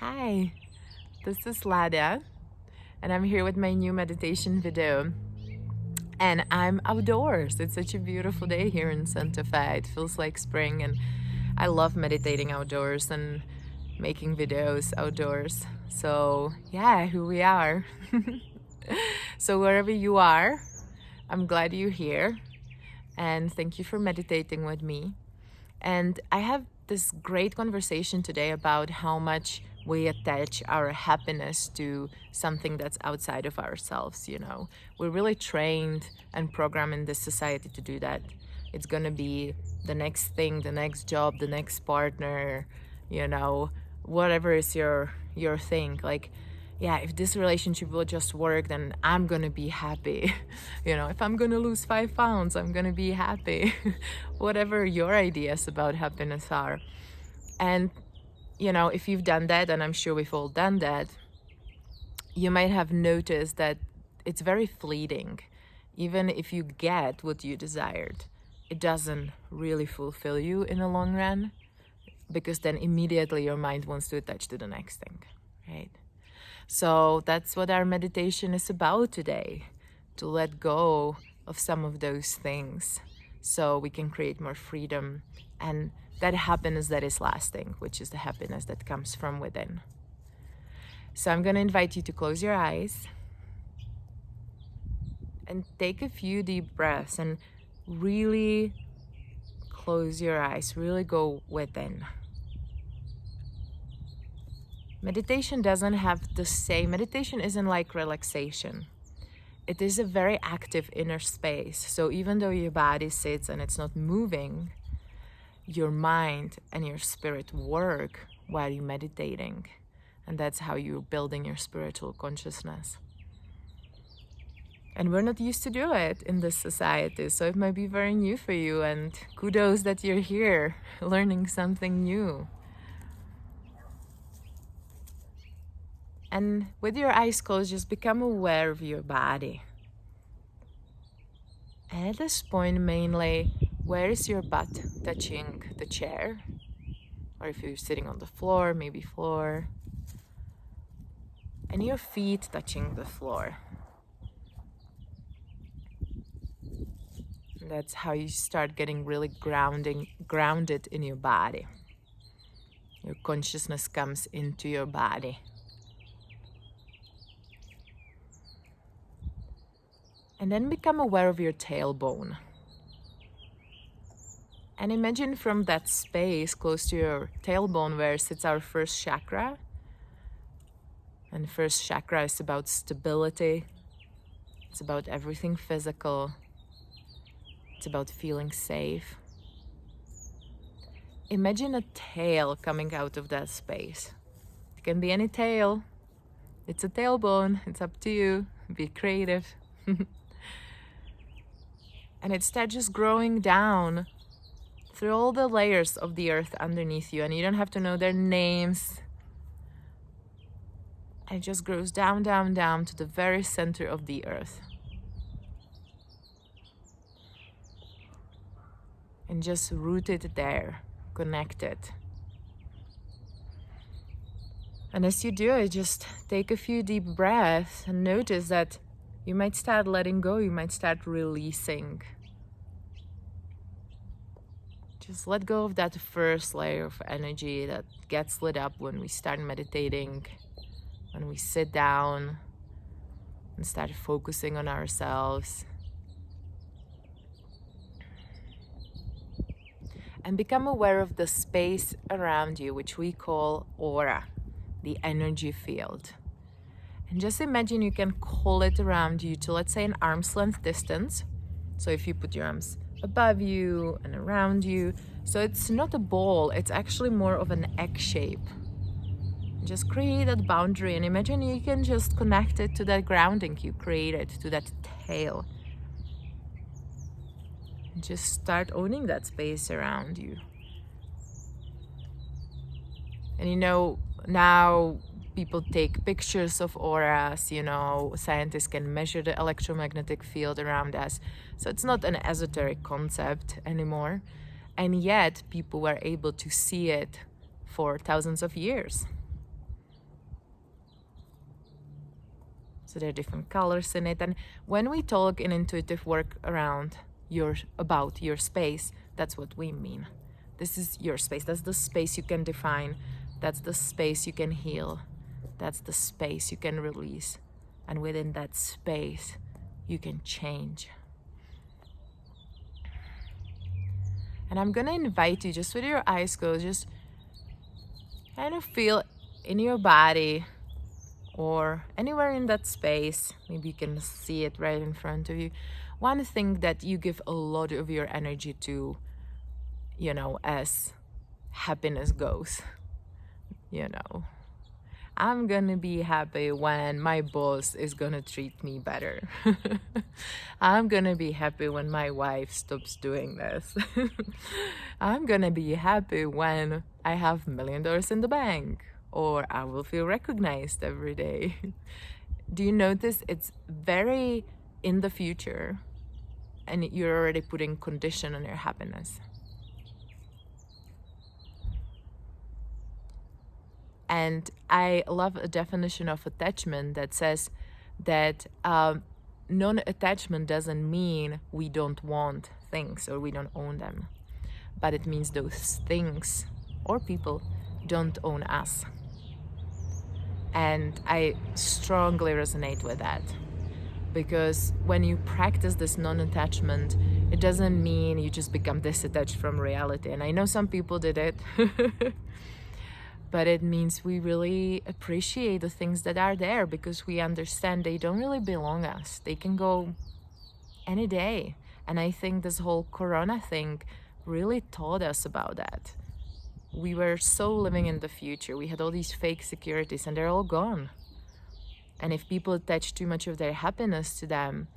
Hi, this is Lada, and I'm here with my new meditation video. And I'm outdoors. It's such a beautiful day here in Santa Fe. It feels like spring, and I love meditating outdoors and making videos outdoors. So, yeah, here we are. So, wherever you are, I'm glad you're here, and thank you for meditating with me. And I have this great conversation today about how much we attach our happiness to something that's outside of ourselves. We're really trained and programmed in this society to do that. It's gonna be the next thing, the next job, the next partner, whatever is your thing. Like, yeah, if this relationship will just work, then I'm gonna be happy. If I'm gonna lose 5 pounds, I'm gonna be happy. Whatever your ideas about happiness are. And, if you've done that, and I'm sure we've all done that, you might have noticed that it's very fleeting. Even if you get what you desired, it doesn't really fulfill you in the long run, because then immediately your mind wants to attach to the next thing, right? So that's what our meditation is about today, to let go of some of those things so we can create more freedom and that happiness that is lasting, which is the happiness that comes from within. So I'm going to invite you to close your eyes and take a few deep breaths and really close your eyes, really go within. Meditation isn't like relaxation. It is a very active inner space. So even though your body sits and it's not moving, your mind and your spirit work while you're meditating. And that's how you're building your spiritual consciousness. And we're not used to do it in this society, so it might be very new for you, and kudos that you're here learning something new. And with your eyes closed, just become aware of your body. And at this point, mainly, where is your butt touching the chair? Or if you're sitting on the floor, maybe floor. And your feet touching the floor. And that's how you start getting really grounded in your body. Your consciousness comes into your body. And then become aware of your tailbone. And imagine from that space close to your tailbone where sits our first chakra. And first chakra is about stability. It's about everything physical. It's about feeling safe. Imagine a tail coming out of that space. It can be any tail. It's a tailbone. It's up to you. Be creative. And it starts just growing down through all the layers of the earth underneath you. And you don't have to know their names. And it just grows down, down, down to the very center of the earth. And just rooted there, connected. And as you do it, just take a few deep breaths and notice that you might start letting go, you might start releasing. Just let go of that first layer of energy that gets lit up when we start meditating, when we sit down and start focusing on ourselves. And become aware of the space around you, which we call aura, the energy field. And just imagine you can call it around you to, let's say, an arm's length distance. So if you put your arms above you and around you, so it's not a ball, it's actually more of an egg shape. Just create that boundary and imagine you can just connect it to that grounding you created, to that tail. Just start owning that space around you. And now people take pictures of auras, scientists can measure the electromagnetic field around us. So it's not an esoteric concept anymore. And yet people were able to see it for thousands of years. So there are different colors in it. And when we talk in intuitive work about your space, that's what we mean. This is your space. That's the space you can define. That's the space you can heal. That's the space you can release. And within that space, you can change. And I'm gonna invite you, just with your eyes closed, just kind of feel in your body or anywhere in that space, maybe you can see it right in front of you, one thing that you give a lot of your energy to, as happiness goes. I'm gonna be happy when my boss is gonna treat me better. I'm gonna be happy when my wife stops doing this. I'm gonna be happy when I have $1 million in the bank, or I will feel recognized every day. Do you notice it's very in the future and you're already putting condition on your happiness? And I love a definition of attachment that says that non-attachment doesn't mean we don't want things or we don't own them, but it means those things or people don't own us. And I strongly resonate with that, because when you practice this non-attachment, it doesn't mean you just become disattached from reality. And I know some people did it. But it means we really appreciate the things that are there, because we understand they don't really belong us. They can go any day. And I think this whole Corona thing really taught us about that. We were so living in the future. We had all these fake securities and they're all gone. And if people attached too much of their happiness to them,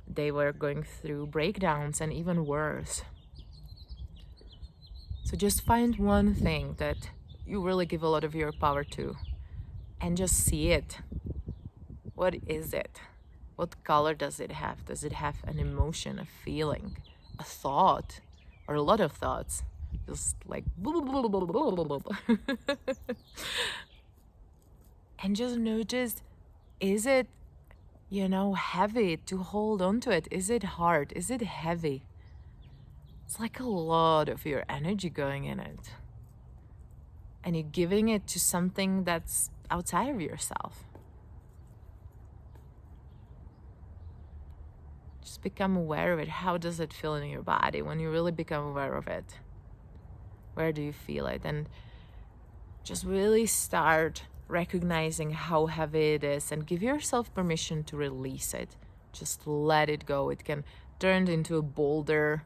they were going through breakdowns and even worse. So just find one thing that you really give a lot of your power to and just see it. What is it? What color does it have? Does it have an emotion, a feeling, a thought, or a lot of thoughts? Just like and just notice, is it, heavy to hold on to it? Is it hard? Is it heavy? It's like a lot of your energy going in it. And you're giving it to something that's outside of yourself. Just become aware of it. How does it feel in your body when you really become aware of it? Where do you feel it? And just really start recognizing how heavy it is and give yourself permission to release it. Just let it go. It can turn into a boulder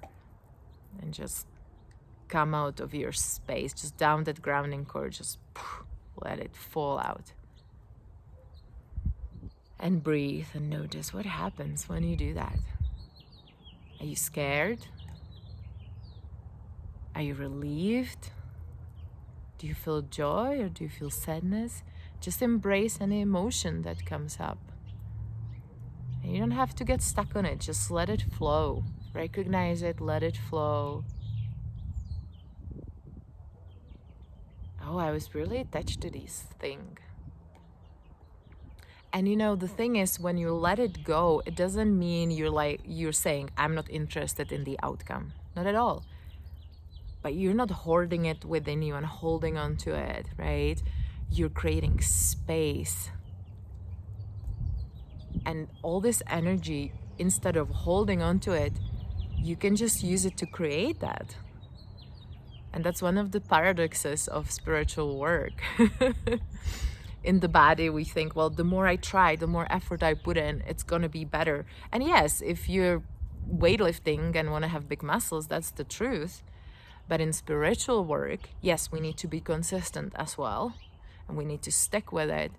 and just come out of your space, just down that grounding cord, just let it fall out. And breathe and notice what happens when you do that. Are you scared? Are you relieved? Do you feel joy or do you feel sadness? Just embrace any emotion that comes up. And you don't have to get stuck on it, just let it flow. Recognize it, let it flow. Oh, I was really attached to this thing. And the thing is, when you let it go, it doesn't mean you're saying, I'm not interested in the outcome. Not at all. But you're not hoarding it within you and holding on to it, right? You're creating space. And all this energy, instead of holding on to it, you can just use it to create that. And that's one of the paradoxes of spiritual work. In the body, we think, well, the more I try, the more effort I put in, it's going to be better. And yes, if you're weightlifting and want to have big muscles, that's the truth. But in spiritual work, yes, we need to be consistent as well. And we need to stick with it.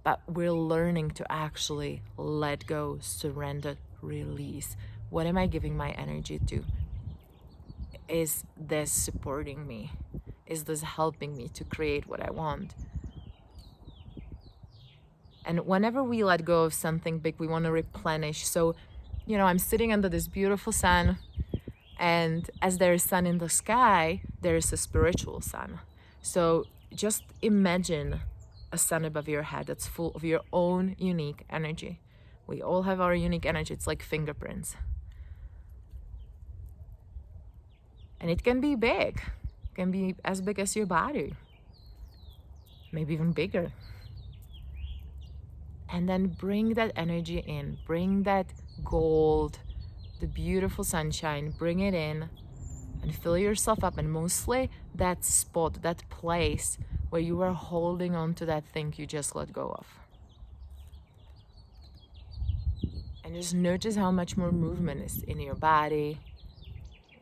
But we're learning to actually let go, surrender, release. What am I giving my energy to? Is this supporting me? Is this helping me to create what I want? And whenever we let go of something big, we want to replenish. So, I'm sitting under this beautiful sun, and as there is sun in the sky, there is a spiritual sun. So just imagine a sun above your head that's full of your own unique energy. We all have our unique energy. It's like fingerprints. And it can be big. It can be as big as your body. Maybe even bigger. And then bring that energy in. Bring that gold, the beautiful sunshine, bring it in and fill yourself up. And mostly that spot, that place where you were holding on to that thing you just let go of. And just notice how much more movement is in your body,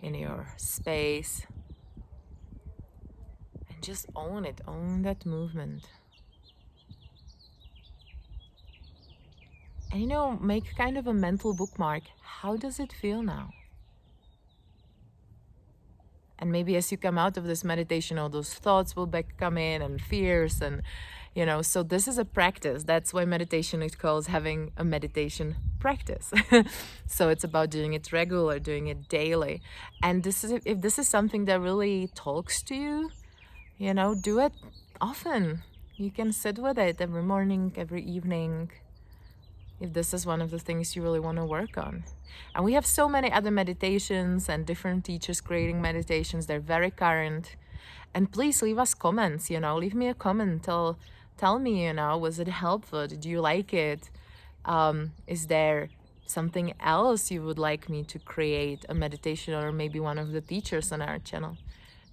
in your space. And just own it, own that movement. And make kind of a mental bookmark. How does it feel now? And maybe as you come out of this meditation, all those thoughts will come in, and fears, and so this is a practice. That's why meditation is called having a meditation practice. So it's about doing it regular, doing it daily. And if this is something that really talks to you, do it often. You can sit with it every morning, every evening, if this is one of the things you really want to work on. And we have so many other meditations and different teachers creating meditations. They're very current. And please leave us comments, leave me a comment. Tell me, was it helpful? Did you like it? Is there something else you would like me to create a meditation, or maybe one of the teachers on our channel?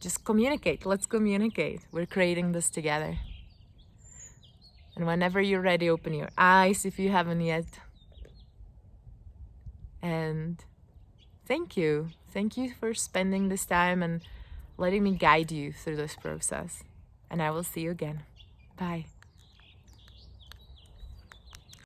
Just communicate. Let's communicate. We're creating this together. And whenever you're ready, open your eyes if you haven't yet. And thank you. Thank you for spending this time and letting me guide you through this process. And I will see you again. Bye.